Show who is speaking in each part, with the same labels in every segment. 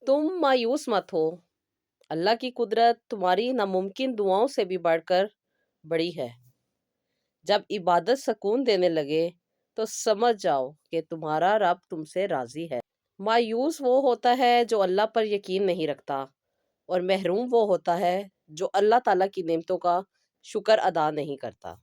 Speaker 1: तुम मायूस मत हो। अल्लाह की कुदरत तुम्हारी नामुमकिन दुआओं से भी बढ़कर बड़ी है। जब इबादत सुकून देने लगे तो समझ जाओ कि तुम्हारा रब तुमसे राजी है। मायूस वो होता है जो अल्लाह पर यकीन नहीं रखता, और महरूम वो होता है जो अल्लाह ताला की नेमतों का शुक्र अदा नहीं करता।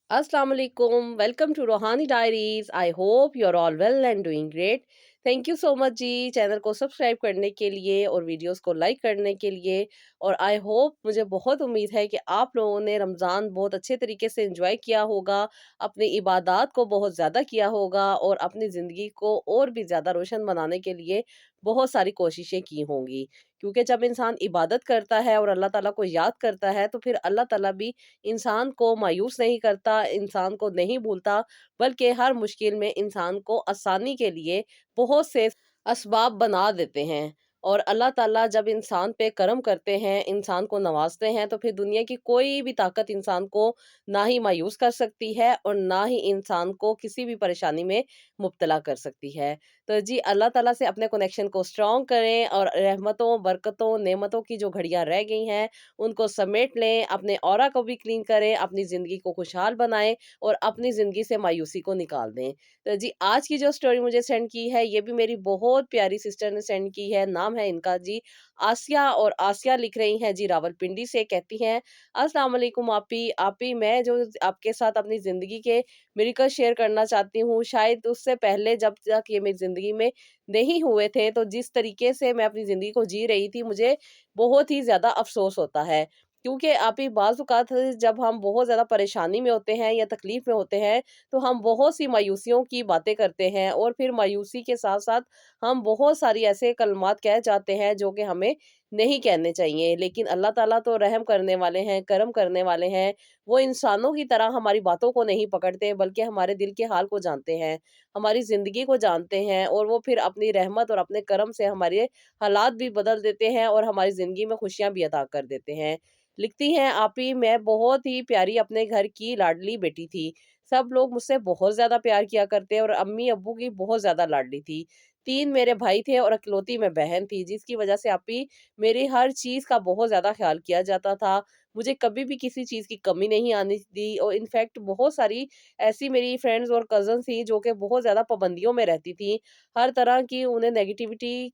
Speaker 1: अस्सलाम वालेकुम, welcome to Roohani diaries. I hope you are all well and doing great. Thank you so much जी चैनल को सब्सक्राइब करने के लिए और वीडियोस को लाइक करने के लिए। और आई होप, मुझे बहुत उम्मीद है कि आप लोगों ने रमज़ान बहुत अच्छे तरीके से एंजॉय किया होगा, अपनी इबादत को बहुत ज़्यादा किया होगा और अपनी ज़िंदगी को और भी ज़्यादा रोशन बनाने के लिए बहुत सारी कोशिशें की होंगी। क्योंकि जब इंसान इबादत करता है और अल्लाह ताला को याद करता है तो फिर अल्लाह ताला भी इंसान को मायूस नहीं करता, इंसान को नहीं भूलता, बल्कि हर मुश्किल में इंसान को आसानी के लिए बहुत से असबाब बना देते हैं। और अल्लाह ताला जब इंसान पे करम करते हैं, इंसान को नवाज़ते हैं, तो फिर दुनिया की कोई भी ताकत इंसान को ना ही मायूस कर सकती है और ना ही इंसान को किसी भी परेशानी में मुब्तला कर सकती है। तो जी, अल्लाह ताला से अपने कनेक्शन को स्ट्रॉन्ग करें और रहमतों, बरकतों, नेमतों की जो घड़ियाँ रह गई हैं, उनको समेट लें, अपने ऑरा को भी क्लीन करें, अपनी ज़िंदगी को खुशहाल बनाएँ और अपनी ज़िंदगी से मायूसी को निकाल दें। तो जी, आज की जो स्टोरी मुझे सेंड की है, ये भी मेरी बहुत प्यारी सिस्टर ने सेंड की है। नाम है इनका जी आसिया, और आसिया लिख रही हैं जी रावलपिंडी से। कहती हैं, अस्सलाम वालेकुम आपी। आपी, मैं जो आपके साथ अपनी ज़िंदगी के मिरेकल शेयर करना चाहती हूँ, शायद उससे पहले जब तक ये मेरी ज़िंदगी में नहीं हुए थे, तो जिस तरीके से मैं अपनी ज़िंदगी को जी रही थी, मुझे बहुत ही ज़्यादा अफ़सोस होता है। क्योंकि आप ही बाज़-औक़ात जब हम बहुत ज़्यादा परेशानी में होते हैं या तकलीफ़ में होते हैं, तो हम बहुत सी मायूसियों की बातें करते हैं और फिर मायूसी के साथ-साथ हम बहुत सारी ऐसे कलमात कह जाते हैं जो कि हमें नहीं कहने चाहिए। लेकिन अल्लाह ताला तो रहम करने वाले हैं, करम करने वाले हैं। वो इंसानों की तरह हमारी बातों को नहीं पकड़ते, बल्कि हमारे दिल के हाल को जानते हैं, हमारी ज़िंदगी को जानते हैं, और वो फिर अपनी रहमत और अपने करम से हमारे हालात भी बदल देते हैं और हमारी ज़िंदगी में खुशियाँ भी अता कर देते हैं। लिखती हैं, आप ही, मैं बहुत ही प्यारी अपने घर की लाडली बेटी थी। सब लोग मुझसे बहुत ज़्यादा प्यार किया करते और अम्मी-अब्बू की बहुत ज़्यादा लाडली थी। 3 मेरे भाई थे और इकलौती मैं बहन थी, जिसकी वज़ह से अप्पी मेरी हर चीज़ का बहुत ज़्यादा ख़्याल किया जाता था। मुझे कभी भी किसी चीज़ की कमी नहीं आने दी, और इनफैक्ट बहुत सारी ऐसी मेरी फ्रेंड्स और कज़िन्स थी जो कि बहुत ज़्यादा पाबंदियों में रहती थी। हर तरह की उन्हें नेगेटिविटी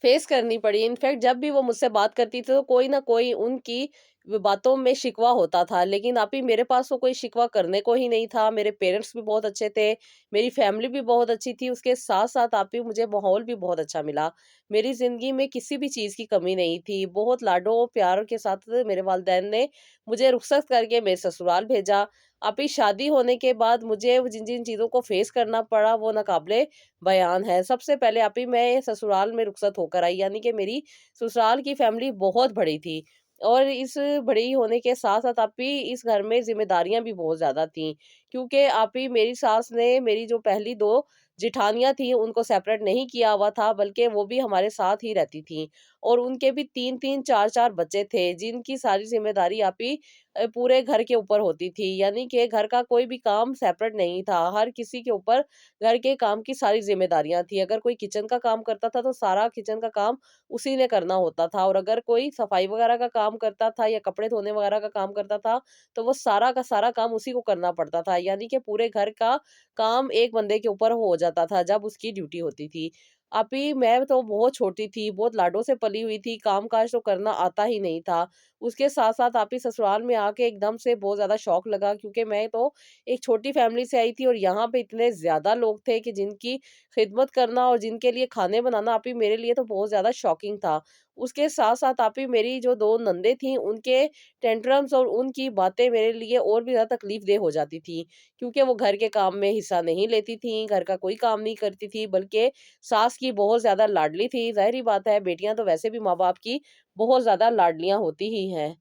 Speaker 1: फेस करनी पड़ी। इनफैक्ट जब भी वो मुझसे बात करती थी तो कोई ना कोई उनकी बातों में शिकवा होता था। लेकिन आप ही, मेरे पास तो कोई शिकवा करने को ही नहीं था। मेरे पेरेंट्स भी बहुत अच्छे थे, मेरी फैमिली भी बहुत अच्छी थी। उसके साथ-साथ आप ही, मुझे माहौल भी बहुत अच्छा मिला। मेरी ज़िंदगी में किसी भी चीज़ की कमी नहीं थी। बहुत लाडो प्यार के साथ मेरे वालिदैन ने मुझे रुख़्सत करके मेरे ससुराल भेजा। आप ही, शादी होने के बाद मुझे जिन-जिन चीज़ों को फेस करना पड़ा, वो नाक़ाबिले बयान है। सबसे पहले आप ही, मैं ससुराल में रुखसत होकर आई, यानी कि मेरी ससुराल की फैमिली बहुत बड़ी थी, और इस बड़ी होने के साथ-साथ आप ही, इस घर में ज़िम्मेदारियाँ भी बहुत ज़्यादा थीं। क्योंकि आप ही, मेरी सास ने मेरी जो पहली 2 जेठानियाँ थीं, उनको सेपरेट नहीं किया हुआ था, बल्कि वो भी हमारे साथ ही रहती थीं, और उनके भी 3-3 4-4 बच्चे थे, जिनकी सारी ज़िम्मेदारी आप ही पूरे घर के ऊपर होती थी। यानी कि घर का कोई भी काम सेपरेट नहीं था, हर किसी के ऊपर घर के काम की सारी ज़िम्मेदारियाँ थी। अगर कोई किचन का काम करता था, तो सारा किचन का काम उसी ने करना होता था, और अगर कोई सफाई वगैरह का काम करता था या कपड़े धोने वगैरह का काम करता था, तो वो सारा का सारा काम उसी को करना पड़ता था। यानी कि पूरे घर का काम एक बंदे के ऊपर हो जाता था, जब उसकी ड्यूटी होती थी। अभी मैं तो बहुत छोटी थी, बहुत लाडों से पली हुई थी, काम-काज तो करना आता ही नहीं था। उसके साथ-साथ आप ही, ससुराल में आके एकदम से बहुत ज़्यादा शॉक लगा, क्योंकि मैं तो एक छोटी फैमिली से आई थी और यहाँ पे इतने ज़्यादा लोग थे कि जिनकी खिदमत करना और जिनके लिए खाने बनाना आप ही, मेरे लिए तो बहुत ज़्यादा शॉकिंग था। उसके साथ-साथ आप ही, मेरी जो 2 नंदे थीं, उनके टेंट्रम्स और उनकी बातें मेरे लिए और भी ज़्यादा तकलीफ़देह हो जाती थी, क्योंकि वो घर के काम में हिस्सा नहीं लेती थीं, घर का कोई काम नहीं करती थी, बल्कि सास की बहुत ज़्यादा लाडली थी। ज़ाहिर-सी बात है, बेटियाँ तो वैसे भी माँ-बाप की बहुत ज़्यादा लाडलियाँ होती ही हैं।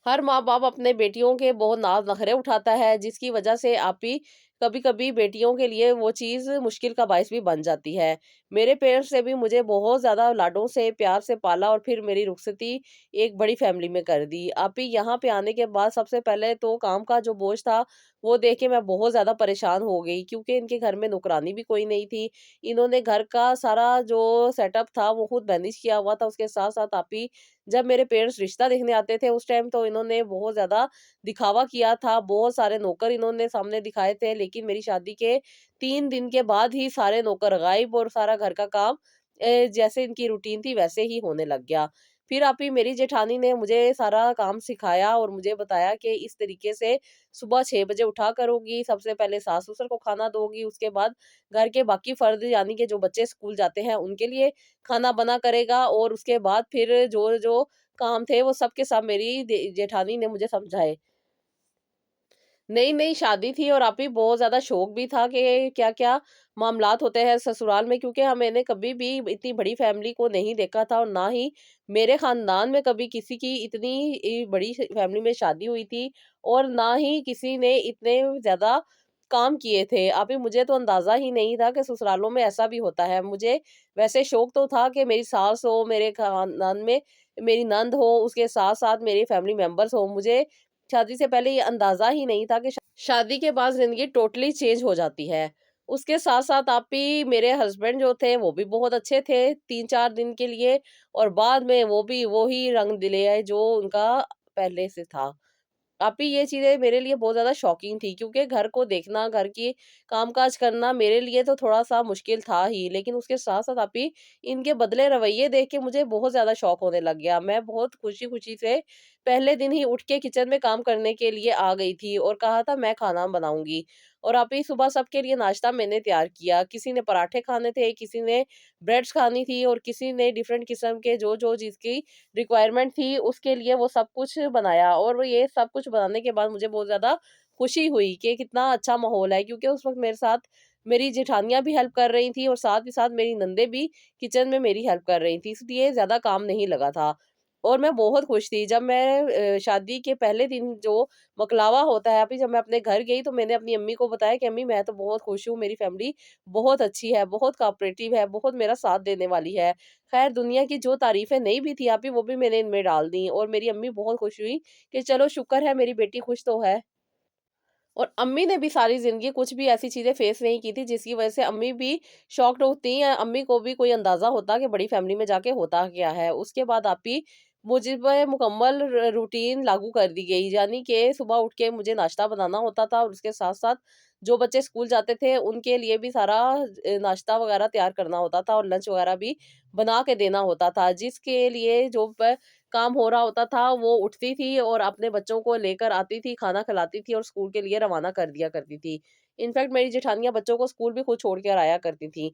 Speaker 1: हर माँ-बाप अपने बेटियों के बहुत नाज़-नख़रे उठाता है, जिसकी वजह से आप ही कभी-कभी बेटियों के लिए वो चीज़ मुश्किल का बायस भी बन जाती है। मेरे पेरेंट्स ने भी मुझे बहुत ज़्यादा लाडों से, प्यार से पाला और फिर मेरी रुखसती एक बड़ी फैमिली में कर दी। आप ही यहाँ पे आने के बाद सबसे पहले तो काम का जो बोझ था, वो देख के मैं बहुत ज़्यादा परेशान हो गई, क्योंकि इनके घर में नौकरानी भी कोई नहीं थी। इन्होंने घर का सारा जो सेटअप था वो खुद मैनेज किया हुआ था। उसके साथ-साथ आप ही जब मेरे पेरेंट्स रिश्ता देखने आते थे उस टाइम तो इन्होंने बहुत ज़्यादा दिखावा किया था, बहुत सारे नौकर इन्होंने सामने दिखाए थे, लेकिन मेरी शादी के 3 दिन के बाद ही सारे नौकर गायब और सारा घर का काम जैसे इनकी रूटीन थी वैसे ही होने लग गया। फिर आप ही मेरी जेठानी ने मुझे सारा काम सिखाया और मुझे बताया कि इस तरीके से सुबह 6 बजे उठा करोगी, सबसे पहले सास-ससुर को खाना दोगी, उसके बाद घर के बाकी फ़र्द यानी कि जो बच्चे स्कूल जाते हैं उनके लिए खाना बना करेगा और उसके बाद फिर जो-जो काम थे वो सब के सब मेरी जेठानी ने मुझे समझाए। नई-नई शादी थी और आप ही बहुत ज़्यादा शौक भी था कि क्या-क्या मामलात होते हैं ससुराल में, क्योंकि मैंने कभी भी इतनी बड़ी फैमिली को नहीं देखा था और ना ही मेरे ख़ानदान में कभी किसी की इतनी बड़ी फैमिली में शादी हुई थी और ना ही किसी ने इतने ज़्यादा काम किए थे। आप ही मुझे तो अंदाज़ा ही नहीं था कि ससुरालों में ऐसा भी होता है। मुझे वैसे शौक तो था कि मेरी सास हो, मेरे ख़ानदान में मेरी नंद हो, उसके साथ-साथ मेरे फैमिली मेंबर्स हो। मुझे शादी से पहले ये अंदाज़ा ही नहीं था कि शादी के बाद ज़िंदगी टोटली चेंज हो जाती है। उसके साथ-साथ आप ही मेरे हस्बैंड जो थे वो भी बहुत अच्छे थे 3-4 दिन के लिए और बाद में वो भी वही रंग ले आए जो उनका पहले से था। आप ही ये चीज़ें मेरे लिए बहुत ज़्यादा शॉकिंग थी, क्योंकि घर को देखना, घर की काम-काज करना मेरे लिए तो थोड़ा-सा मुश्किल था ही, लेकिन उसके साथ-साथ आप ही इनके बदले रवैये देख के मुझे बहुत ज़्यादा शौक होने लग गया। मैं बहुत खुशी-खुशी से पहले दिन ही उठ के किचन में काम करने के लिए आ गई थी और कहा था मैं खाना बनाऊँगी और आप ही सुबह सबके लिए नाश्ता मैंने तैयार किया। किसी ने पराठे खाने थे, किसी ने ब्रेड्स खानी थी और किसी ने डिफरेंट किस्म के जो-जो जिसकी रिक्वायरमेंट थी उसके लिए वो सब कुछ बनाया और वो ये सब कुछ बनाने के बाद मुझे बहुत ज़्यादा खुशी हुई कि कितना अच्छा माहौल है, क्योंकि उस वक़्त मेरे साथ मेरी जेठानियाँ भी हेल्प कर रही थी और साथ ही साथ मेरी नंदें भी किचन में मेरी हेल्प कर रही थी, इसलिए ज़्यादा काम नहीं लगा था। और मैं बहुत खुश थी जब मैं शादी के पहले दिन जो बकलावा होता है, अभी जब मैं अपने घर गई तो मैंने अपनी अम्मी को बताया कि अम्मी मैं तो बहुत खुश हूँ, मेरी फैमिली बहुत अच्छी है, बहुत कोऑपरेटिव है, बहुत मेरा साथ देने वाली है। ख़ैर दुनिया की जो तारीफ़ें नहीं भी थी आप ही वो भी मैंने इनमें डाल दी और मेरी अम्मी बहुत खुश हुई कि चलो शुक्र है मेरी बेटी खुश तो है। और अम्मी ने भी सारी ज़िंदगी कुछ भी ऐसी चीज़ें फ़ेस नहीं की थी जिसकी वज़ह से अम्मी भी शॉक्ड होती हैं, अम्मी को भी कोई अंदाज़ा होता कि बड़ी फ़ैमिली में जाके होता क्या है। उसके बाद आप ही मुझ पे मुकम्मल रूटीन लागू कर दी गई, यानी कि सुबह उठ के मुझे नाश्ता बनाना होता था और उसके साथ-साथ जो बच्चे स्कूल जाते थे उनके लिए भी सारा नाश्ता वग़ैरह तैयार करना होता था और लंच वग़ैरह भी बना के देना होता था। जिसके लिए जो काम हो रहा होता था, वो उठती थी और अपने बच्चों को लेकर आती थी, खाना खिलाती थी और स्कूल के लिए रवाना कर दिया करती थी। इनफैक्ट मेरी जेठानियाँ बच्चों को स्कूल भी खुद छोड़ कर आया करती थी।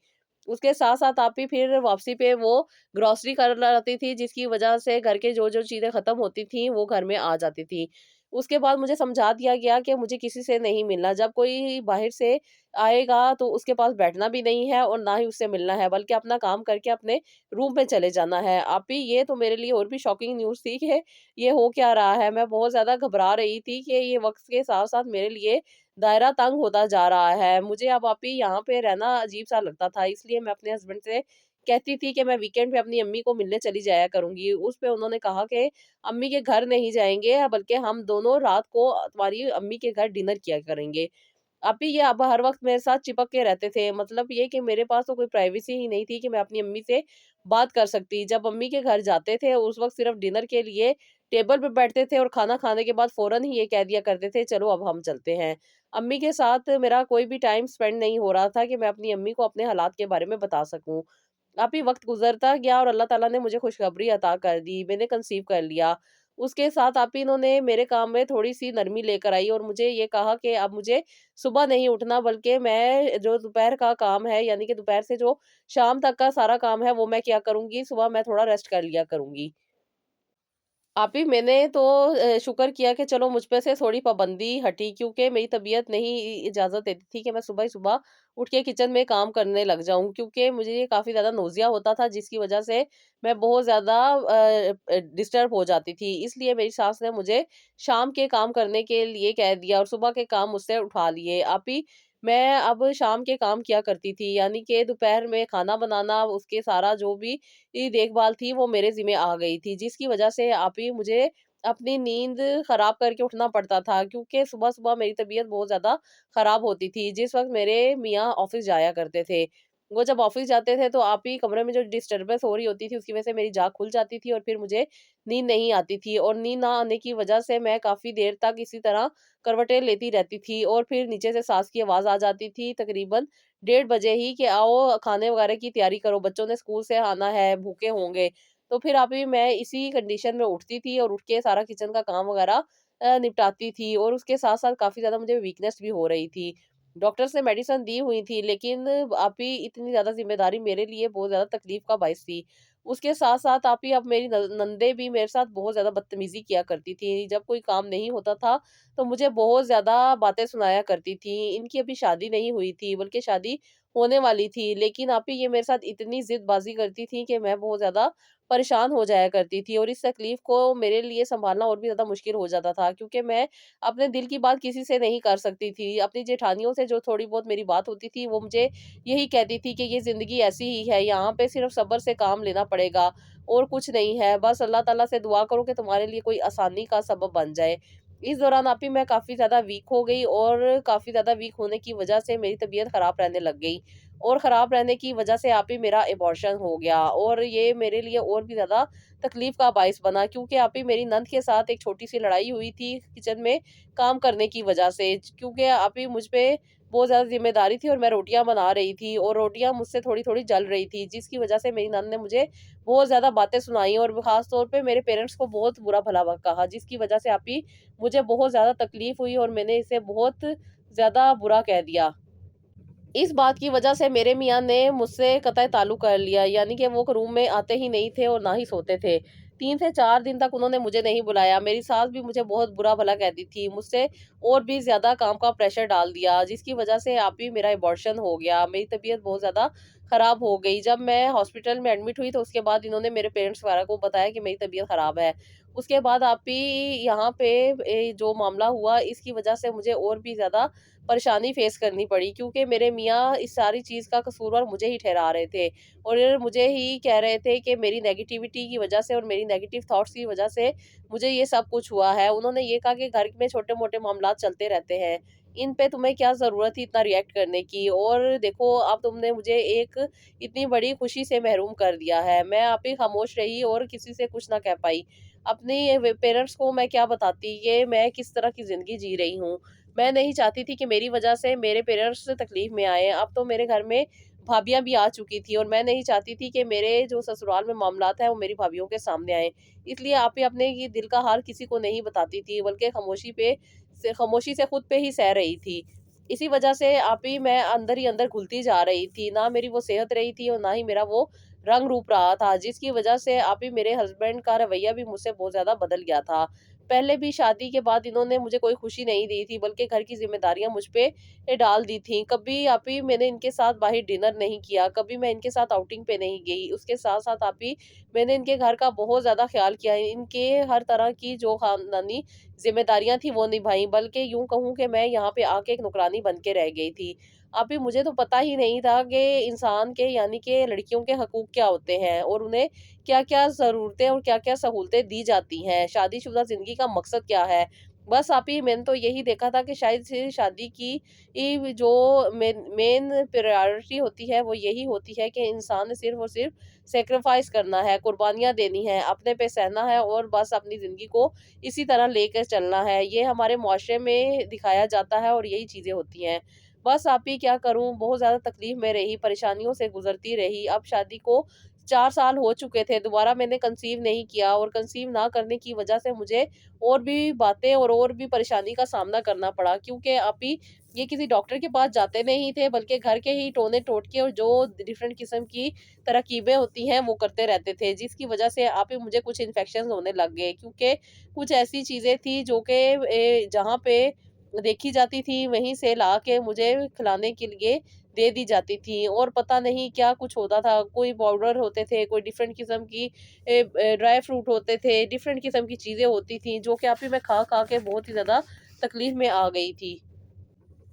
Speaker 1: उसके साथ-साथ आप ही फिर वापसी पे वो ग्रोसरी कर लाती थी, जिसकी वजह से घर के जो-जो चीज़ें खत्म होती थी, वो घर में आ जाती थी। उसके बाद मुझे समझा दिया गया कि मुझे किसी से नहीं मिलना, जब कोई बाहर से आएगा तो उसके पास बैठना भी नहीं है और ना ही उससे मिलना है, बल्कि अपना काम करके अपने रूम पे चले जाना है। आप ही ये तो मेरे लिए और भी शॉकिंग न्यूज़ थी कि ये हो क्या रहा है? मैं बहुत ज़्यादा घबरा रही थी कि ये वक़्त के साथ-साथ मेरे लिए दायरा तंग होता जा रहा है। मुझे अब आप ही यहाँ पे रहना अजीब-सा लगता था, इसलिए मैं अपने हस्बैंड से कहती थी कि मैं वीकेंड पे अपनी अम्मी को मिलने चली जाया करूँगी। उस पे उन्होंने कहा कि अम्मी के घर नहीं जाएँगे, बल्कि हम दोनों रात को तुम्हारी अम्मी के घर डिनर किया करेंगे। अभी ये अब हर वक़्त मेरे साथ चिपक के रहते थे। मतलब ये कि मेरे पास तो कोई प्राइवेसी ही नहीं थी कि मैं अपनी अम्मी से बात कर सकती। जब अम्मी के घर जाते थे, उस वक़्त सिर्फ़ डिनर के लिए टेबल पे बैठते थे और खाना खाने के बाद फ़ौरन ही ये कह दिया करते थे, "चलो अब हम चलते हैं।" अम्मी के साथ मेरा कोई भी टाइम स्पेंड नहीं हो रहा था कि मैं अपनी अम्मी को अपने हालात के बारे में बता सकूँ। काफ़ी वक़्त गुज़रता गया और अल्लाह ताला ने मुझे खुशखबरी अता कर दी, मैंने कंसीव कर लिया। उसके साथ आप ही इन्होंने मेरे काम में थोड़ी-सी नरमी लेकर आई और मुझे ये कहा कि अब मुझे सुबह नहीं उठना, बल्कि मैं जो दोपहर का काम है, यानी कि दोपहर से जो शाम तक का सारा काम है वो मैं क्या करूँगी, सुबह मैं थोड़ा रेस्ट कर लिया करूँगी। आप ही मैंने तो शुक्र किया कि चलो मुझ पे से थोड़ी पाबंदी हटी, क्योंकि मेरी तबीयत नहीं इजाज़त देती थी कि मैं सुबह ही सुबह उठ के किचन में काम करने लग जाऊँ, क्योंकि मुझे काफ़ी ज़्यादा नौज़िया होता था जिसकी वज़ह से मैं बहुत ज़्यादा डिस्टर्ब हो जाती थी। इसलिए मेरी सास ने मुझे शाम के काम करने के लिए कह दिया और सुबह के काम मुझसे उठा लिए। आप ही मैं अब शाम के काम किया करती थी, यानी कि दोपहर में खाना बनाना, उसके सारा जो भी देखभाल थी वो मेरे ज़िम्मे आ गई थी, जिसकी वजह से आप ही मुझे अपनी नींद खराब करके उठना पड़ता था, क्योंकि सुबह-सुबह मेरी तबीयत बहुत ज़्यादा खराब होती थी, जिस वक़्त मेरे मियाँ ऑफ़िस जाया करते थे। वो जब ऑफ़िस जाते थे तो आप ही कमरे में जो डिस्टर्बेंस हो रही होती थी, उसकी वजह से मेरी जाग खुल जाती थी और फिर मुझे नींद नहीं आती थी, और नींद ना आने की वजह से मैं काफ़ी देर तक इसी तरह करवटें लेती रहती थी, और फिर नीचे से सास की आवाज़ आ जाती थी तकरीबन 1:30 ही कि आओ खाने वगैरह की तैयारी करो, बच्चों ने स्कूल से आना है, भूखे होंगे। तो फिर अभी मैं इसी कंडीशन में उठती थी और उठ के सारा किचन का काम वगैरह निपटाती थी, और उसके साथ-साथ काफ़ी ज़्यादा मुझे वीकनेस भी हो रही थी। डॉक्टर्स ने मेडिसिन दी हुई थी, लेकिन आप ही इतनी ज़्यादा ज़िम्मेदारी मेरे लिए बहुत ज़्यादा तकलीफ़ का बायस थी। उसके साथ-साथ आप ही अब मेरी न नंदें भी मेरे साथ बहुत ज़्यादा बदतमीज़ी किया करती थी। जब कोई काम नहीं होता था, तो मुझे बहुत ज़्यादा बातें सुनाया करती थी। इनकी अभी शादी नहीं हुई थी, बल्कि शादी होने वाली थी। लेकिन आप ही ये मेरे साथ इतनी ज़िदबाज़ी करती थी कि मैं बहुत ज़्यादा परेशान हो जाया करती थी, और इस तकलीफ़ को मेरे लिए सँभालना और भी ज़्यादा मुश्किल हो जाता था, क्योंकि मैं अपने दिल की बात किसी से नहीं कर सकती थी। अपनी जेठानियों से जो थोड़ी बहुत मेरी बात होती थी, वो मुझे यही कहती थी कि ये ज़िंदगी ऐसी ही है, यहाँ पे सिर्फ़ सब्र से काम लेना पड़ेगा और कुछ नहीं है। बस अल्लाह ताला से दुआ करो कि तुम्हारे लिए कोई आसानी का सबब बन जाए। इस दौरान आप ही मैं काफ़ी ज़्यादा वीक हो गई, और काफ़ी ज़्यादा वीक होने की वजह से मेरी तबीयत ख़राब रहने लग गई, और ख़राब रहने की वजह से आप ही मेरा अबॉर्शन हो गया, और ये मेरे लिए और भी ज़्यादा तकलीफ़ का बायस बना, क्योंकि आप ही मेरी नंद के साथ एक छोटी-सी लड़ाई हुई थी किचन में काम करने की वजह से। क्योंकि आप ही मुझ पे बहुत ज़्यादा ज़िम्मेदारी थी, और मैं रोटियाँ बना रही थी, और रोटियाँ मुझसे थोड़ी-थोड़ी जल रही थी, जिसकी वजह से मेरी नंद ने मुझे बहुत ज़्यादा बातें सुनाई, और ख़ास तौर पे मेरे पेरेंट्स को बहुत बुरा-भला कहा, जिसकी वजह से आप ही मुझे बहुत ज़्यादा तकलीफ़ हुई, और मैंने इसे बहुत ज़्यादा बुरा कह दिया। इस बात की वजह से मेरे मियाँ ने मुझसे कतई ताल्लुक़ कर लिया, यानी कि वो रूम में आते ही नहीं थे और ना ही सोते थे। 3 से 4 दिन तक उन्होंने मुझे नहीं बुलाया। मेरी सास भी मुझे बहुत बुरा-भला कहती थी। मुझसे और भी ज़्यादा काम का प्रेशर डाल दिया, जिसकी वजह से आप ही मेरा अबॉर्शन हो गया। मेरी तबीयत बहुत ज़्यादा ख़राब हो गई। जब मैं हॉस्पिटल में एडमिट हुई, तो उसके बाद इन्होंने मेरे पेरेंट्स वगैरह को बताया कि मेरी तबीयत ख़राब है। उसके बाद आप ही यहाँ पे जो मामला हुआ, इसकी वजह से मुझे और भी ज़्यादा परेशानी फ़ेस करनी पड़ी, क्योंकि मेरे मियाँ इस सारी चीज़ का कसूरवार मुझे ही ठहरा रहे थे, और मुझे ही कह रहे थे कि मेरी नेगेटिविटी की वजह से और मेरी नेगेटिव थॉट्स की वजह से मुझे ये सब कुछ हुआ है। उन्होंने ये कहा कि घर में छोटे-मोटे मामलात चलते रहते हैं, इन पे तुम्हें क्या ज़रूरत थी इतना रिएक्ट करने की, और देखो अब तुमने मुझे एक इतनी बड़ी खुशी से महरूम कर दिया है। मैं आप ही खामोश रही और किसी से कुछ ना कह पाई। अपने व पेरेंट्स को मैं क्या बताती, ये मैं किस तरह की ज़िंदगी जी रही हूँ। मैं नहीं चाहती थी कि मेरी वजह से मेरे पेरेंट्स तकलीफ में आएँ। अब तो मेरे घर में भाभियाँ भी आ चुकी थी, और मैं नहीं चाहती थी कि मेरे जो ससुराल में मामलात हैं, वो मेरी भाभियों के सामने आएँ। इसलिए आप ही अपने ये दिल का हाल किसी को नहीं बताती थी, बल्कि खामोशी से खुद पे ही सह रही थी। इसी वजह से आप ही मैं अंदर ही अंदर घुलती जा रही थी। ना मेरी वो सेहत रही थी, और ना ही मेरा वो रंग रूप रहा था, जिसकी वजह से आप ही मेरे हस्बैंड का रवैया भी मुझसे बहुत ज़्यादा बदल गया था। पहले भी शादी के बाद इन्होंने मुझे कोई खुशी नहीं दी थी, बल्कि घर की ज़िम्मेदारियाँ मुझ पे डाल दी थी। कभी आप ही मैंने इनके साथ बाहर डिनर नहीं किया, कभी मैं इनके साथ आउटिंग पे नहीं गई। उसके साथ-साथ आप ही मैंने इनके घर का बहुत ज़्यादा ख़्याल किया। इनके हर तरह की जो ख़ानदानी ज़िम्मेदारियाँ थी, वो निभाई, बल्कि यूँ कहूँ कि मैं यहाँ पे आके एक नौकरानी बन के रह गई थी। अभी मुझे तो पता ही नहीं था कि इंसान के, यानी कि लड़कियों के हकूक़ क्या होते हैं, और उन्हें क्या-क्या ज़रूरतें और क्या-क्या सहूलतें दी जाती हैं। शादीशुदा ज़िंदगी का मकसद क्या है? बस आप ही मैंने तो यही देखा था कि शायद से शादी की जो मेन मेन प्रायोरिटी होती है, वो यही होती है कि इंसान ने सिर्फ़ और सिर्फ़ सैक्रिफ़ाइस करना है, कुर्बानियाँ देनी हैं, अपने पे सहना है, और बस अपनी ज़िंदगी को इसी तरह लेकर चलना है। ये हमारे मुआशरे में दिखाया जाता है, और यही चीज़ें होती हैं। बस आप ही क्या करूँ, बहुत ज़्यादा तकलीफ़ में रही, परेशानियों से गुज़रती रही। अब शादी को 4 साल हो चुके थे, दोबारा मैंने कंसीव नहीं किया, और कंसीव ना करने की वजह से मुझे और भी बातें और भी परेशानी का सामना करना पड़ा, क्योंकि आप ही ये किसी डॉक्टर के पास जाते नहीं थे, बल्कि घर के ही टोने-टोटके और जो डिफरेंट किस्म की तरकीबें होती हैं, वो करते रहते थे, जिसकी वजह से आप ही मुझे कुछ इन्फेक्शंस होने लग गए, क्योंकि कुछ ऐसी चीज़ें थी जो कि जहाँ पे देखी जाती थी, वहीं से ला के मुझे खिलाने के लिए दे दी जाती थी, और पता नहीं क्या कुछ होता था। कोई पाउडर होते थे, कोई डिफरेंट किस्म की ड्राई फ्रूट होते थे, डिफरेंट किस्म की चीज़ें होती थी, जो कि आप ही मैं खा-खा के बहुत ही ज़्यादा तकलीफ़ में आ गई थी।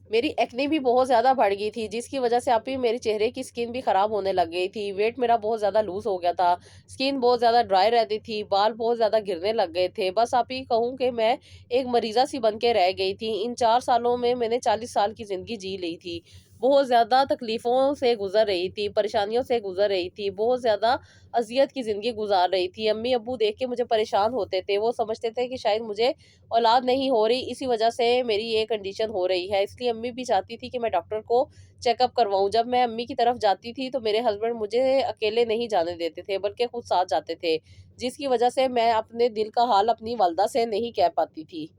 Speaker 1: मेरी एक्ने भी बहुत ज़्यादा बढ़ गई थी, जिसकी वजह से आप ही मेरे चेहरे की स्किन भी ख़राब होने लग गई थी। वेट मेरा बहुत ज़्यादा लूज़ हो गया था, स्किन बहुत ज़्यादा ड्राई रहती थी, बाल बहुत ज़्यादा गिरने लग गए थे। बस आप ही कहूँ कि मैं एक मरीज़ा सी बन के रह गई थी। इन 4 सालों में मैंने 40 साल की ज़िंदगी जी ली थी। बहुत ज़्यादा तकलीफ़ों से गुज़र रही थी, परेशानियों से गुज़र रही थी, बहुत ज़्यादा अज़ियत की ज़िंदगी गुज़ार रही थी। अम्मी-अब्बू देख के मुझे परेशान होते थे, वो समझते थे कि शायद मुझे औलाद नहीं हो रही, इसी वजह से मेरी ये कंडीशन हो रही है। इसलिए अम्मी भी चाहती थी कि मैं डॉक्टर को चेकअप करवाऊँ। जब मैं अम्मी की तरफ जाती थी तो मेरे हस्बैंड मुझे अकेले नहीं जाने देते थे, बल्कि खुद साथ जाते थे, जिसकी वजह से मैं अपने दिल का हाल अपनी वालदा से नहीं कह पाती थी।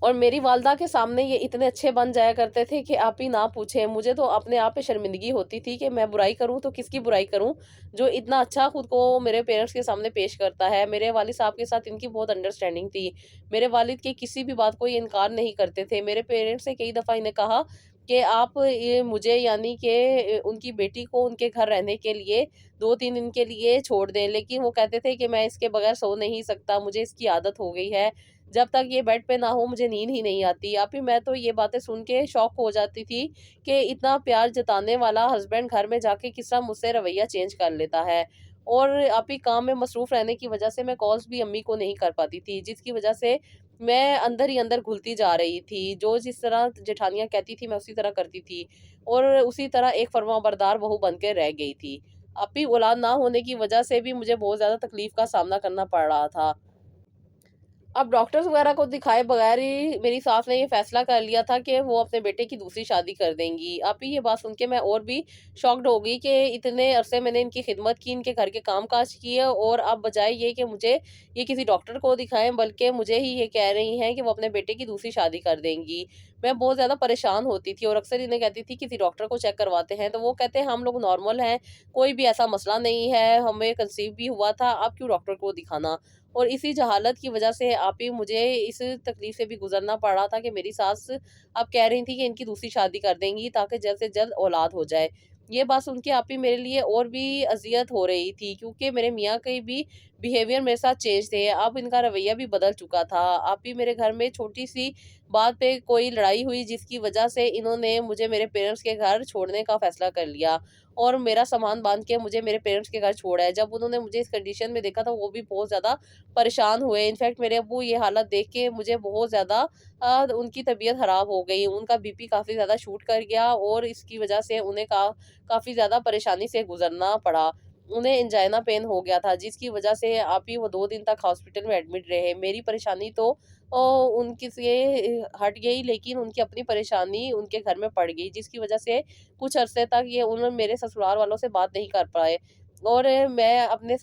Speaker 1: और मेरी वालदा के सामने ये इतने अच्छे बन जाया करते थे कि आप ही ना पूछें। मुझे तो अपने आप पे शर्मिंदगी होती थी कि मैं बुराई करूँ तो किसकी बुराई करूँ, जो इतना अच्छा खुद को मेरे पेरेंट्स के सामने पेश करता है। मेरे वालिद साहब के साथ इनकी बहुत अंडरस्टैंडिंग थी। मेरे वालिद की किसी भी बात को ये इनकार नहीं करते थे। मेरे पेरेंट्स ने कई दफ़ा इन्हें कहा कि आप ये मुझे यानी कि उनकी बेटी को उनके घर रहने के लिए 2-3 दिन के लिए छोड़ दें। लेकिन वो कहते थे कि मैं इसके बगैर सो नहीं सकता, मुझे इसकी आदत हो गई है। जब तक ये बेड पे ना हो मुझे नींद ही नहीं आती। आप ही मैं तो ये बातें सुन के शॉक हो जाती थी कि इतना प्यार जताने वाला हस्बैंड घर में जाके किस तरह मुझसे रवैया चेंज कर लेता है। और आप ही काम में मसरूफ़ रहने की वज़ह से मैं कॉल्स भी अम्मी को नहीं कर पाती थी, जिसकी वज़ह से मैं अंदर ही अंदर घुलती जा रही थी। जो जिस तरह जेठानियाँ कहती थी मैं उसी तरह करती थी और उसी तरह एक फर्माबरदार बहू बन के रह गई थी। आप ही औलाद ना होने की वज़ह से भी मुझे बहुत ज़्यादा तकलीफ़ का सामना करना पड़ रहा था। अब डॉक्टर्स वगैरह को दिखाए बगैर ही मेरी सास ने ये फैसला कर लिया था कि वो अपने बेटे की दूसरी शादी कर देंगी। अब ये बात सुन के मैं और भी शॉक्ड हो गई कि इतने अरसे मैंने इनकी खिदमत की, इनके घर के काम-काज किए और अब बजाय ये कि मुझे ये किसी डॉक्टर को दिखाएँ, बल्कि मुझे ही ये कह रही हैं कि वो अपने बेटे की दूसरी शादी कर देंगी। मैं बहुत ज़्यादा परेशान होती थी और अक्सर इन्हें कहती थी किसी डॉक्टर को चेक करवाते हैं, तो वो कहते हैं हम लोग नॉर्मल हैं, कोई भी ऐसा मसला नहीं है, हमें कंसीव भी हुआ था, आप क्यों डॉक्टर को दिखाना? और इसी जहालत की वजह से आप ही मुझे इस तकलीफ से भी गुजरना पड़ रहा था कि मेरी सास अब कह रही थी कि इनकी दूसरी शादी कर देंगी ताकि जल्द से जल्द औलाद हो जाए। ये बात सुन के आप ही मेरे लिए और भी अज़ियत हो रही थी क्योंकि मेरे मियाँ के भी बिहेवियर मेरे साथ चेंज थे। अब इनका रवैया भी बदल चुका था। आप ही मेरे घर में छोटी-सी बात पे कोई लड़ाई हुई जिसकी वजह से इन्होंने मुझे मेरे पेरेंट्स के घर छोड़ने का फ़ैसला कर लिया और मेरा सामान बाँध के मुझे मेरे पेरेंट्स के घर छोड़ा है। जब उन्होंने मुझे इस कंडीशन में देखा था वो भी बहुत ज़्यादा परेशान हुए। इनफैक्ट मेरे अब्बू ये हालत देख के मुझे बहुत ज़्यादा उनकी तबीयत ख़राब हो गई। उनका बीपी काफ़ी ज़्यादा शूट कर गया और इसकी वज़ह से उन्हें काफ़ी ज़्यादा परेशानी से गुज़रना पड़ा। उन्हें एंजाइना पेन हो गया था जिसकी वज़ह से आप ही वो 2 दिन तक हॉस्पिटल में एडमिट रहे। मेरी परेशानी तो उनकी से हट गई लेकिन उनकी अपनी परेशानी उनके घर में पड़ गई जिसकी वज़ह से कुछ अरसे तक ये उन्होंने मेरे ससुराल वालों से बात नहीं कर पाए। और मैं अपने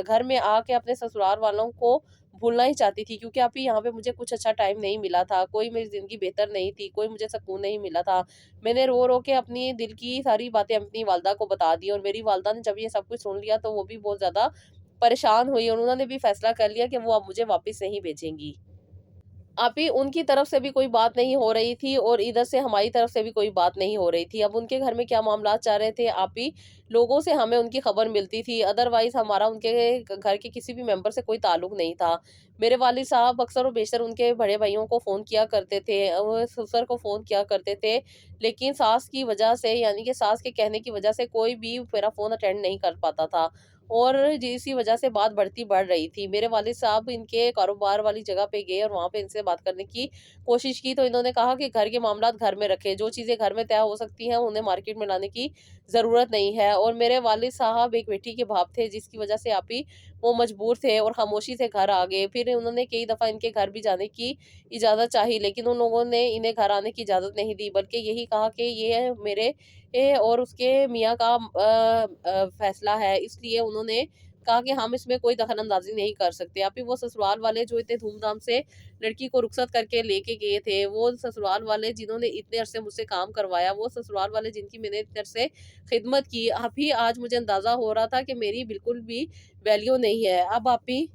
Speaker 1: घर में आके अपने ससुराल वालों को भूलना ही चाहती थी क्योंकि अभी यहाँ पे मुझे कुछ अच्छा टाइम नहीं मिला था, कोई मेरी ज़िंदगी बेहतर नहीं थी, कोई मुझे सुकून नहीं मिला था। मैंने रो-रो के अपनी दिल की सारी बातें अपनी वालदा को बता दी और मेरी वालदा ने जब ये सब कुछ सुन लिया तो वो भी बहुत ज़्यादा परेशान हुई और उन्होंने भी फैसला कर लिया कि वो अब मुझे वापस नहीं भेजेंगी। अभी उनकी तरफ से भी कोई बात नहीं हो रही थी और इधर से हमारी तरफ से भी कोई बात नहीं हो रही थी। अब उनके घर में क्या मामलात चल रहे थे, आप ही लोगों से हमें उनकी खबर मिलती थी, अदरवाइज़ हमारा उनके घर के किसी भी मेंबर से कोई ताल्लुक नहीं था। मेरे वालिद साहब अक्सर और बेशतर उनके बड़े भाइयों को फ़ोन किया करते थे, ससुर को फ़ोन किया करते थे, लेकिन सास की वजह से यानी कि सास के कहने की वजह से कोई भी मेरा फ़ोन अटेंड नहीं कर पाता था। और इसी वजह से बात बढ़ रही थी। मेरे वालिद साहब इनके कारोबार वाली जगह पे गए और वहाँ पे इनसे बात करने की कोशिश की, तो इन्होंने कहा कि घर के मामलात घर में रखें, जो चीज़ें घर में तय हो सकती हैं, उन्हें मार्केट में लाने की ज़रूरत नहीं है। और मेरे वालिद साहब एक बेटी के बाप थे, जिसकी वजह से आप ही वो मजबूर थे और खामोशी से घर आ गए। फिर उन्होंने कई दफ़ा इनके घर भी जाने की इजाज़त चाही, लेकिन उन लोगों ने इन्हें घर आने की इजाज़त नहीं दी, बल्कि यही कहा कि ये मेरे और उसके मियाँ का फैसला है, इसलिए उन्होंने कहा कि हम इसमें कोई दखल-अंदाज़ी नहीं कर सकते। अभी वो ससुराल वाले जो इतने धूम-धाम से लड़की को रुखसत करके लेके गए थे, वो ससुराल वाले जिन्होंने इतने अरसे मुझसे काम करवाया, वो ससुराल वाले जिनकी मैंने इतने अरसे खिदमत की, अभी आज मुझे अंदाज़ा हो रहा था कि मेरी बिल्कुल भी वैल्यू नहीं है। अब आप ही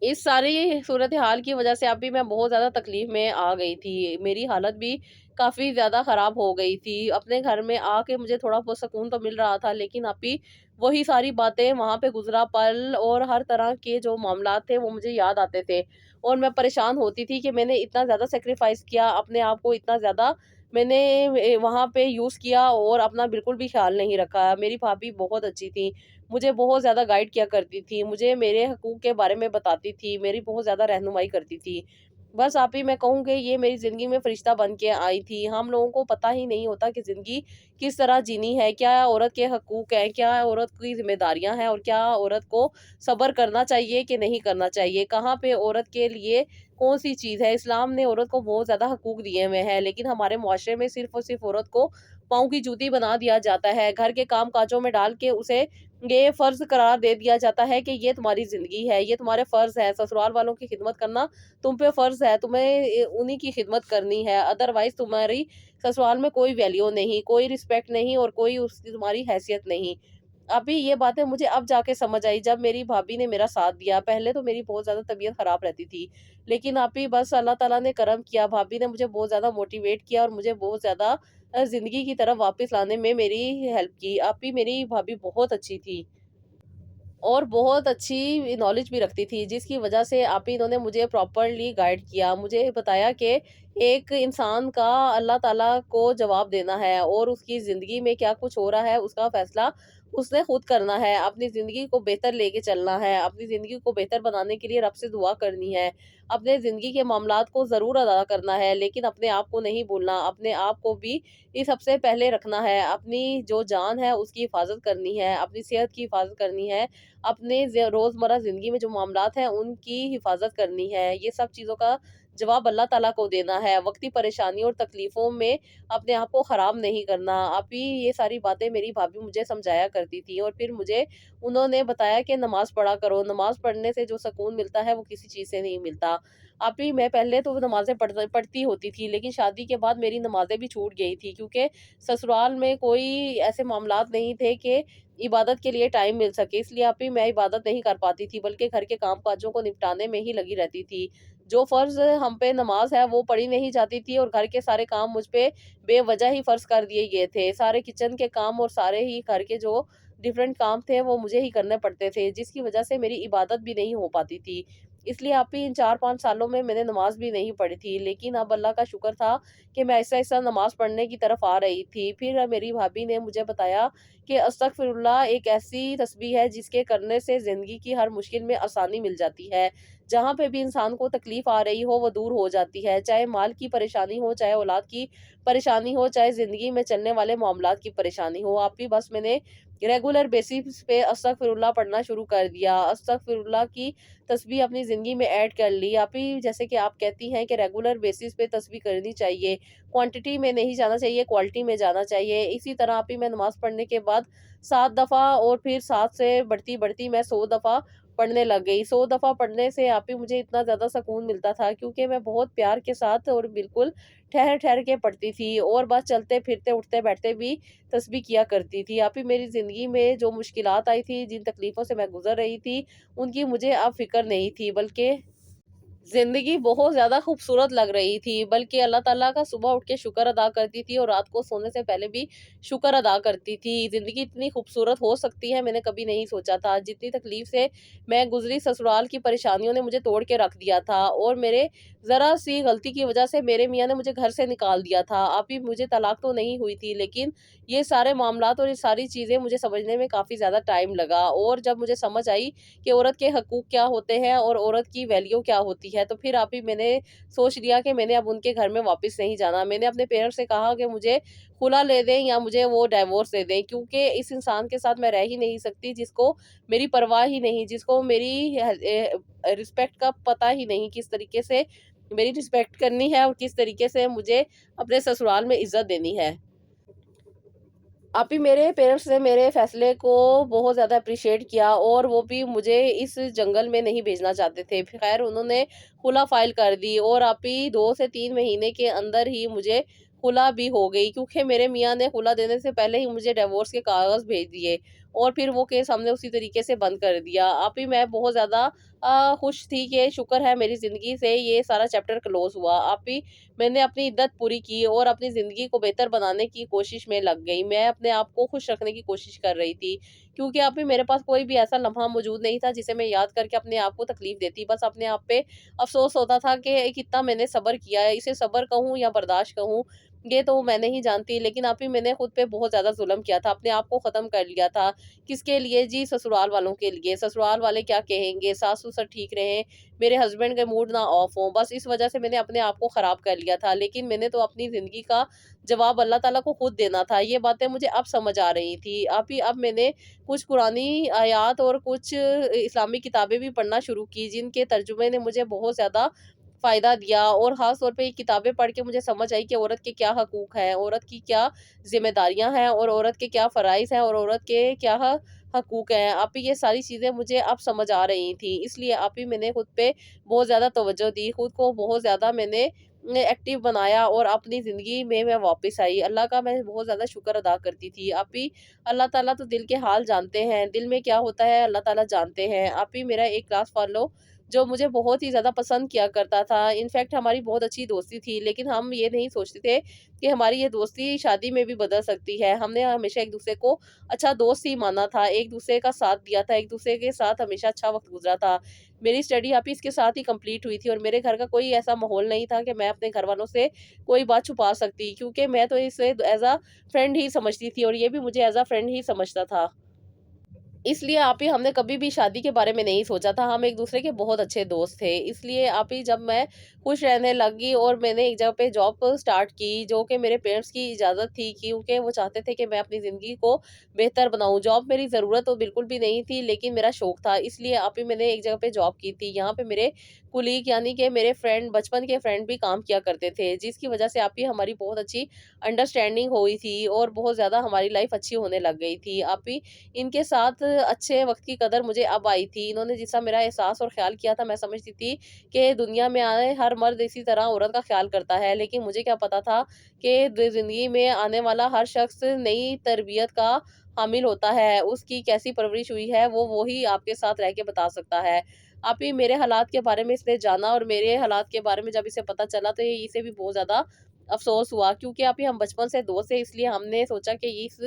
Speaker 1: इस सारी सूरत-ए-हाल की वज़ह से अभी मैं बहुत ज़्यादा तकलीफ़ में आ गई थी। मेरी हालत भी काफ़ी ज़्यादा ख़राब हो गई थी। अपने घर में आके मुझे थोड़ा बहुत सुकून तो मिल रहा था, लेकिन अभी वही सारी बातें, वहाँ पे गुज़रा पल और हर तरह के जो मामलात थे वो मुझे याद आते थे। और मैं परेशान होती थी कि मैंने इतना ज़्यादा सैक्रिफ़ाइस किया, अपने आप को इतना ज़्यादा मैंने वहाँ पे यूज़ किया और अपना बिल्कुल भी ख़्याल नहीं रखा। मेरी भाभी बहुत अच्छी थी, मुझे बहुत ज़्यादा गाइड किया करती थी, मुझे मेरे हकूक़ के बारे में बताती थी, मेरी बहुत ज़्यादा रहनुमाई करती थी। बस आप ही मैं कहूँ कि ये मेरी ज़िंदगी में फ़रिश्ता बन के आई थी। हम लोगों को पता ही नहीं होता कि ज़िंदगी किस तरह जीनी है, क्या औरत के हकूक़ हैं, क्या औरत की ज़िम्मेदारियाँ हैं और क्या औरत को सब्र करना चाहिए कि नहीं करना चाहिए। कहाँ पे औरत के लिए कौन-सी चीज़ है। इस्लाम ने औरत को बहुत ज़्यादा हकूक़ दिए हुए हैं, लेकिन हमारे मुआशरे में सिर्फ़ और सिर्फ़ औरत को पाँव की जूती बना दिया जाता है। घर के काम-काजों में डाल के उसे ये फ़र्ज़ करार दे दिया जाता है कि ये तुम्हारी ज़िंदगी है, ये तुम्हारे फ़र्ज़ है, ससुराल वालों की खिदमत करना तुम पे फ़र्ज़ है, तुम्हें उन्हीं की खिदमत करनी है, अदरवाइज़ तुम्हारी ससुराल में कोई वैल्यू नहीं, कोई रिस्पेक्ट नहीं और कोई उसकी तुम्हारी हैसियत नहीं। अभी ये बातें मुझे अब जाके समझ आई जब मेरी भाभी ने मेरा साथ दिया। पहले तो मेरी बहुत ज़्यादा तबीयत ख़राब रहती थी, लेकिन अभी बस अल्लाह ताला ने करम किया, भाभी ने मुझे बहुत ज़्यादा मोटिवेट किया और मुझे बहुत ज़्यादा ज़िंदगी की तरफ वापस लाने में मेरी हेल्प की। अभी मेरी भाभी बहुत अच्छी थी। और बहुत अच्छी नॉलेज भी रखती थी, जिसकी वजह से आप ही इन्होंने मुझे प्रॉपर्ली गाइड किया। मुझे बताया कि एक इंसान का अल्लाह ताला को जवाब देना है और उसकी ज़िंदगी में क्या कुछ हो रहा है, उसका फ़ैसला उसने खुद करना है। अपनी ज़िंदगी को बेहतर लेके चलना है, अपनी ज़िंदगी को बेहतर बनाने के लिए रब से दुआ करनी है। अपने ज़िंदगी के मामलात को ज़रूर अदा करना है, लेकिन अपने आप को नहीं भूलना, अपने आप को भी ये सबसे पहले रखना है। अपनी जो जान है, उसकी हिफ़ाज़त करनी है, अपनी सेहत की हिफ़ाज़त करनी है, अपने रोज़मर्रा ज़िंदगी में जो मामलात हैं उनकी हिफ़ाज़त करनी है। ये सब चीज़ों का जवाब अल्लाह ताला को देना है। वक़्ती परेशानी और तकलीफ़ों में अपने आप को ख़राब नहीं करना। अभी ये सारी बातें मेरी भाभी मुझे समझाया करती थी और फिर मुझे उन्होंने बताया कि नमाज़ पढ़ा करो, नमाज़ पढ़ने से जो सुकून मिलता है वो किसी चीज़ से नहीं मिलता। अभी मैं पहले तो नमाज़ें पढ़ती होती थी, लेकिन शादी के बाद मेरी नमाज़ें भी छूट गई थी क्योंकि ससुराल में कोई ऐसे मामलात नहीं थे कि इबादत के लिए टाइम मिल सके, इसलिए आप ही मैं इबादत नहीं कर पाती थी, बल्कि घर के काम-काजों को निपटाने में ही लगी रहती थी। जो फ़र्ज़ हम पे नमाज़ है, वो पढ़ी नहीं जाती थी और घर के सारे काम मुझ पे बेवजह ही फ़र्ज़ कर दिए गए थे। सारे किचन के काम और सारे ही घर के जो डिफरेंट काम थे, वो मुझे ही करने पड़ते थे, जिसकी वजह से मेरी इबादत भी नहीं हो पाती थी। इसलिए आप ही इन 4-5 सालों में मैंने नमाज़ भी नहीं पढ़ी थी, लेकिन अब अल्लाह का शुक्र था कि मैं ऐसा-ऐसा नमाज़ पढ़ने की तरफ आ रही थी। फिर मेरी भाभी ने मुझे बताया कि अस्तगफिरुल्लाह एक ऐसी तस्बीह है जिसके करने से ज़िंदगी की हर मुश्किल में आसानी मिल जाती है। जहाँ पे भी इंसान को तकलीफ़ आ रही हो वो दूर हो जाती है। चाहे माल की परेशानी हो, चाहे औलाद की परेशानी हो, चाहे ज़िंदगी में चलने वाले मामलात की परेशानी हो। आप भी बस मैंने रेगुलर बेसिस पे अस्तगफिरुल्लाह पढ़ना शुरू कर दिया। अस्तगफिरुल्लाह की तस्बीह अपनी ज़िंदगी में ऐड कर ली। आप ही जैसे कि आप कहती हैं कि रेगुलर बेसिस पे तस्बीह करनी चाहिए। क्वांटिटी में नहीं जाना चाहिए, क्वालिटी में जाना चाहिए। इसी तरह आप ही मैं नमाज़ पढ़ने के बाद 7 दफ़ा और फिर 7 से बढ़ती-बढ़ती मैं 100 दफ़ा पढ़ने लग गई। 100 दफ़ा पढ़ने से आप ही मुझे इतना ज़्यादा सुकून मिलता था क्योंकि मैं बहुत प्यार के साथ और बिल्कुल ठहर-ठहर के पढ़ती थी और बस चलते-फिरते, उठते-बैठते भी तस्बीह किया करती थी। आप ही मेरी ज़िंदगी में जो मुश्किलात आई थी, जिन तकलीफ़ों से मैं गुज़र रही थी, उनकी मुझे अब फ़िक्र नहीं थी, बल्कि ज़िंदगी बहुत ज़्यादा खूबसूरत लग रही थी, बल्कि अल्लाह ताला का सुबह उठ के शुक्र अदा करती थी और रात को सोने से पहले भी शुक्र अदा करती थी। ज़िंदगी इतनी खूबसूरत हो सकती है, मैंने कभी नहीं सोचा था। जितनी तकलीफ़ से मैं गुज़री, ससुराल की परेशानियों ने मुझे तोड़ के रख दिया था और मेरे ज़रा-सी गलती की वजह से मेरे मियाँ ने मुझे घर से निकाल दिया था। अभी मुझे तलाक तो नहीं हुई थी, लेकिन ये सारे मामलात और ये सारी चीज़ें मुझे समझने में काफ़ी ज़्यादा टाइम लगा और जब मुझे समझ आई कि औरत के हकूक़ क्या होते हैं और औरत की वैल्यू क्या होती है, तो फिर आप ही मैंने सोच लिया कि मैंने अब उनके घर में वापस नहीं जाना। मैंने अपने पेरेंट्स से कहा कि मुझे खुला ले दें या मुझे वो डिवोर्स दे दें, क्योंकि इस इंसान के साथ मैं रह ही नहीं सकती जिसको मेरी परवाह ही नहीं, जिसको मेरी रिस्पेक्ट का पता ही नहीं, किस तरीके से मेरी रिस्पेक्ट करनी है और किस तरीके से मुझे अपने ससुराल में इज़्ज़त देनी है। आप ही मेरे पेरेंट्स ने मेरे फ़ैसले को बहुत ज़्यादा एप्रिशिएट किया और वो भी मुझे इस जंगल में नहीं भेजना चाहते थे। ख़ैर उन्होंने खुला फ़ाइल कर दी और आप ही 2 से 3 महीने के अंदर ही मुझे खुला भी हो गई, क्योंकि मेरे मियाँ ने खुला देने से पहले ही मुझे डिवोर्स के कागज़ भेज दिए और फिर वो केस हमने उसी तरीके से बंद कर दिया। आप ही मैं बहुत ज़्यादा खुश थी कि शुक्र है मेरी ज़िंदगी से ये सारा चैप्टर क्लोज़ हुआ। आप ही मैंने अपनी इद्दत पूरी की और अपनी ज़िंदगी को बेहतर बनाने की कोशिश में लग गई। मैं अपने आप को खुश रखने की कोशिश कर रही थी, क्योंकि आप ही मेरे पास कोई भी ऐसा लम्हा मौजूद नहीं था जिसे मैं याद करके अपने आप को तकलीफ़ देती। बस अपने आप पे अफ़सोस होता था कि कितना मैंने सब्र किया है, इसे सब्र कहूँ या बर्दाश्त कहूँ, ये तो मैं नहीं जानती। लेकिन आप ही मैंने खुद पे बहुत ज़्यादा ज़ुल्म किया था, अपने आप को ख़त्म कर लिया था। किसके लिए जी? ससुराल वालों के लिए। ससुराल वाले क्या कहेंगे, सास-ससुर ठीक रहें, मेरे हस्बैंड के मूड ना ऑफ हो, बस इस वजह से मैंने अपने आप को ख़राब कर लिया था। लेकिन मैंने तो अपनी ज़िंदगी का जवाब अल्लाह ताला को खुद देना था। ये बातें मुझे अब समझ आ रही थी। अब मैंने कुछ कुरानी आयात और कुछ इस्लामी किताबें भी पढ़ना शुरू की, जिनके तर्जुमे ने मुझे बहुत ज़्यादा फ़ायदा दिया। और ख़ास तौर पे ये किताबें पढ़ के मुझे समझ आई कि औरत के क्या हकूक़ हैं, औरत की क्या ज़िम्मेदारियाँ हैं और औरत के क्या फ़राइज़ हैं और औरत के क्या हकूक़ हैं। आप ही ये सारी चीज़ें मुझे अब समझ आ रही थी। इसलिए आप ही मैंने खुद पे बहुत ज़्यादा तवज्जो दी, खुद को बहुत ज़्यादा मैंने एक्टिव बनाया और अपनी ज़िंदगी में मैं वापस आई। अल्लाह का मैं बहुत ज़्यादा शुक्र अदा करती थी। आप ही अल्लाह ताला तो दिल के हाल जानते हैं, दिल में क्या होता है अल्लाह ताला जानते हैं। आप ही मेरा एक क्लास फ़ॉलो जो मुझे बहुत ही ज़्यादा पसंद किया करता था। इनफैक्ट हमारी बहुत अच्छी दोस्ती थी, लेकिन हम ये नहीं सोचते थे कि हमारी ये दोस्ती शादी में भी बदल सकती है। हमने हमेशा एक-दूसरे को अच्छा दोस्त ही माना था, एक-दूसरे का साथ दिया था, एक-दूसरे के साथ हमेशा अच्छा वक़्त गुज़रा था। मेरी स्टडी आप ही इसके साथ ही कंप्लीट हुई थी और मेरे घर का कोई ऐसा माहौल नहीं था कि मैं अपने घरवालों से कोई बात छुपा सकती, क्योंकि मैं तो इसे एज़ अ फ्रेंड ही समझती थी और ये भी मुझे एज़ अ फ्रेंड ही समझता था। इसलिए आप ही हमने कभी भी शादी के बारे में नहीं सोचा था, हम एक-दूसरे के बहुत अच्छे दोस्त थे। इसलिए आप ही जब मैं खुश रहने लगी और मैंने एक जगह पे जॉब स्टार्ट की, जो कि मेरे पेरेंट्स की इजाज़त थी, क्योंकि वो चाहते थे कि मैं अपनी ज़िंदगी को बेहतर बनाऊँ। जॉब मेरी ज़रूरत तो बिल्कुल भी नहीं थी, लेकिन मेरा शौक था, इसलिए आप ही मैंने एक जगह पे जॉब की थी। यहाँ पे मेरे कुलीग यानी कि मेरे फ्रेंड, बचपन के फ्रेंड भी काम किया करते थे, जिसकी वजह से आप ही हमारी बहुत अच्छी अंडरस्टैंडिंग हुई थी और बहुत ज़्यादा हमारी लाइफ़ अच्छी होने लग गई थी। आप ही इनके साथ अच्छे वक़्त की कदर मुझे अब आई थी। इन्होंने जितना मेरा एहसास और ख़्याल किया था, मैं समझती थी कि दुनिया में आए हर मर्द इसी तरह औरत का ख़्याल करता है। लेकिन मुझे क्या पता था कि ज़िंदगी में आने वाला हर शख़्स नई तरबियत का हामिल होता है। उसकी कैसी परवरिश हुई है, वो ही आपके साथ रह के बता सकता है। आप ही मेरे हालात के बारे में इसने जाना और मेरे हालात के बारे में जब इसे पता चला, तो ये इसे भी बहुत ज़्यादा अफ़सोस हुआ, क्योंकि आप ही हम बचपन से दोस्त हैं, इसलिए हमने सोचा कि इस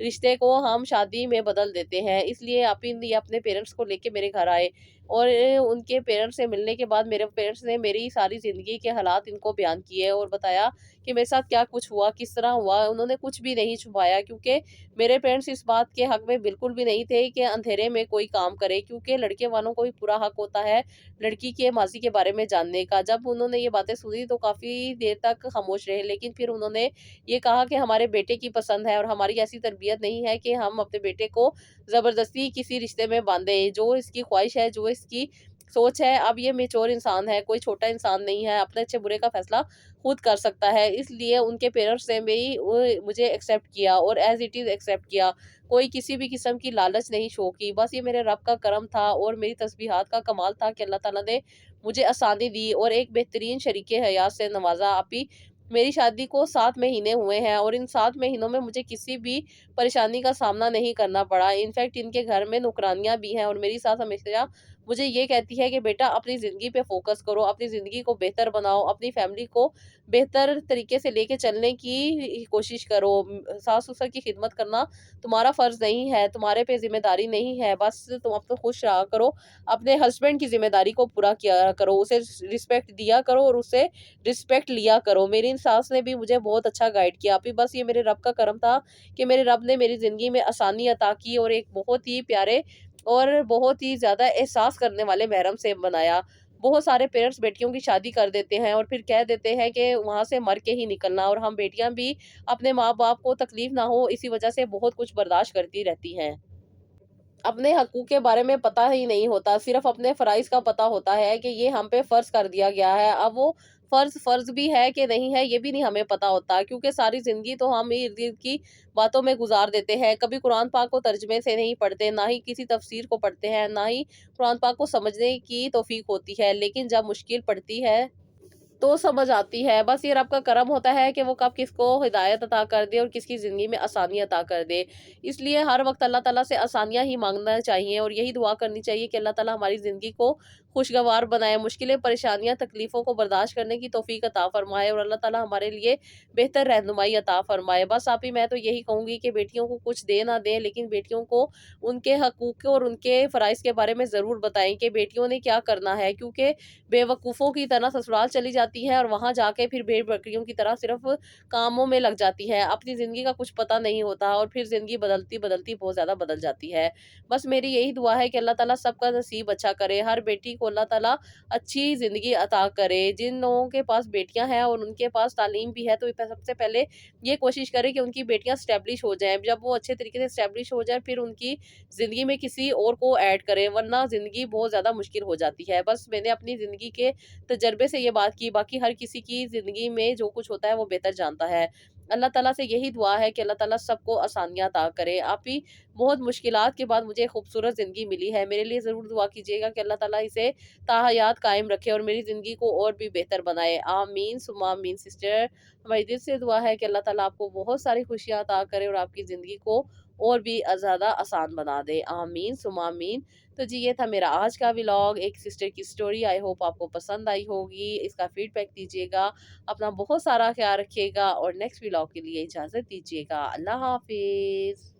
Speaker 1: रिश्ते को हम शादी में बदल देते हैं। इसलिए आप इन ये अपने पेरेंट्स को लेके मेरे घर आए और उनके पेरेंट्स से मिलने के बाद मेरे पेरेंट्स ने मेरी सारी ज़िंदगी के हालात इनको बयान किए और बताया कि मेरे साथ क्या कुछ हुआ, किस तरह हुआ। उन्होंने कुछ भी नहीं छुपाया, क्योंकि मेरे पेरेंट्स इस बात के हक़ में बिल्कुल भी नहीं थे कि अंधेरे में कोई काम करे, क्योंकि लड़के वालों को भी पूरा हक़ होता है लड़की के माज़ी के बारे में जानने का। जब उन्होंने ये बातें सुनी तो काफ़ी देर तक खामोश रहे, लेकिन फिर उन्होंने ये कहा कि हमारे बेटे की पसंद है और हमारी ऐसी तरबियत नहीं है कि हम अपने बेटे को ज़बरदस्ती किसी रिश्ते में बाँधें। जो इसकी ख्वाहिश है, जो इसकी सोच है, अब ये मैच्योर इंसान है, कोई छोटा इंसान नहीं है, अपने अच्छे-बुरे का फ़ैसला खुद कर सकता है। इसलिए उनके पेरेंट्स ने मुझे एक्सेप्ट किया और एज़ इट इज़ एक्सेप्ट किया। कोई किसी भी किस्म की लालच नहीं शो की, बस ये मेरे रब का करम था और मेरी तस्बीहात का कमाल था कि अल्लाह ताला ने मुझे आसानी दी और एक बेहतरीन शरीके हयात से नवाज़ा। आप ही मेरी शादी को 7 महीने हुए हैं और इन 7 महीनों में मुझे किसी भी परेशानी का सामना नहीं करना पड़ा। इनफैक्ट इनके घर में नौकरानियाँ भी हैं और मेरी सास हमेशा मुझे ये कहती है कि बेटा अपनी ज़िंदगी पे फ़ोकस करो, अपनी ज़िंदगी को बेहतर बनाओ, अपनी फ़ैमिली को बेहतर तरीके से लेके चलने की कोशिश करो। सास-ससुर की खिदमत करना तुम्हारा फ़र्ज़ नहीं है, तुम्हारे पे ज़िम्मेदारी नहीं है, बस तुम अब तो खुश रहा करो। अपने हस्बैंड की ज़िम्मेदारी को पूरा किया करो, उसे रिस्पेक्ट दिया करो और उससे रिस्पेक्ट लिया करो। मेरी इन सास ने भी मुझे बहुत अच्छा गाइड किया। अभी बस ये मेरे रब का करम था कि मेरे रब ने मेरी ज़िंदगी में आसानी अता की और एक बहुत ही प्यारे और बहुत ही ज़्यादा एहसास करने वाले महरम से बनाया। बहुत सारे पेरेंट्स बेटियों की शादी कर देते हैं और फिर कह देते हैं कि वहाँ से मर के ही निकलना, और हम बेटियाँ भी अपने माँ-बाप को तकलीफ़ ना हो इसी वज़ह से बहुत कुछ बर्दाश्त करती रहती हैं। अपने हक़ूक़ के बारे में पता ही नहीं होता, सिर्फ़ अपने फ़राइज़ का पता होता है कि ये हम पे फ़र्ज़ कर दिया गया है। अब वो फ़र्ज़ भी है कि नहीं है, ये भी नहीं हमें पता होता, क्योंकि सारी ज़िंदगी तो हम इर्द-गिर्द की बातों में गुज़ार देते हैं। कभी कुरान पाक को तर्जुमे से नहीं पढ़ते, ना ही किसी तफ़सीर को पढ़ते हैं, ना ही कुरान पाक को समझने की तौफ़ीक होती है। लेकिन जब मुश्किल पड़ती है तो समझ आती है। बस ये रब का करम होता है कि वो कब किसको हिदायत अता कर दे और किसकी ज़िंदगी में आसानी अता कर दे। इसलिए हर वक़्त अल्लाह ताला से आसानियाँ ही माँगना चाहिए और यही दुआ करनी चाहिए कि अल्लाह ताला हमारी ज़िंदगी को खुशगवार बनाए, मुश्किलें, परेशानियाँ, तकलीफ़ों को बर्दाश्त करने की तौफ़ीक अता फ़रमाए और अल्लाह ताला हमारे लिए बेहतर रहनुमाई अता फ़रमाए। बस आप ही मैं तो यही कहूँगी कि बेटियों को कुछ दे ना दें, लेकिन बेटियों को उनके हकूक़ और उनके फ़राइज़ के बारे में ज़रूर बताएँ कि बेटियों ने क्या करना है, क्योंकि बेवकूफ़ों की तरह ससुराल चली जाती है और वहाँ जाके फिर भेड़-बकरियों की तरह सिर्फ़ कामों में लग जाती है। अपनी ज़िंदगी का कुछ पता नहीं होता और फिर ज़िंदगी बदलती-बदलती बहुत ज़्यादा बदल जाती है। बस मेरी यही दुआ है कि अल्लाह ताला सबका नसीब अच्छा करे, हर बेटी को अल्लाह ताला अच्छी ज़िंदगी अता करे। जिन लोगों के पास बेटियाँ हैं और उनके पास तालीम भी है, तो सबसे पहले ये कोशिश करें कि उनकी बेटियाँ एस्टेब्लिश हो जाएँ। जब वो अच्छे तरीके से एस्टेब्लिश हो जाएँ, फिर उनकी ज़िंदगी में किसी और को ऐड करें, वरना ज़िंदगी बहुत ज़्यादा मुश्किल हो जाती है। बस मैंने अपनी ज़िंदगी के तजर्बे से ये बात की, बाकी हर किसी की ज़िंदगी में जो कुछ होता है वो बेहतर जानता है। अल्लाह ताला से यही दुआ है कि अल्लाह ताला सबको आसानियाँ अता करे। आप ही बहुत मुश्किलात के बाद मुझे खूबसूरत ज़िंदगी मिली है। मेरे लिए ज़रूर दुआ कीजिएगा कि अल्लाह ताला इसे ताहयात कायम रखे और मेरी ज़िंदगी को और भी बेहतर बनाए। आमीन सुम्मा आमीन सिस्टर। हमारी दिल से दुआ है कि अल्लाह ताला आपको बहुत सारी खुशियाँ अता करे और आपकी ज़िंदगी को और भी ज़्यादा आसान बना दे। आमीन सुम्मा आमीन। तो जी, ये था मेरा आज का व्लॉग, एक सिस्टर की स्टोरी। आई होप आपको पसंद आई होगी। इसका फीडबैक दीजिएगा। अपना बहुत सारा ख्याल रखिएगा और नेक्स्ट व्लॉग के लिए इजाज़त दीजिएगा। अल्लाह हाफ़िज़।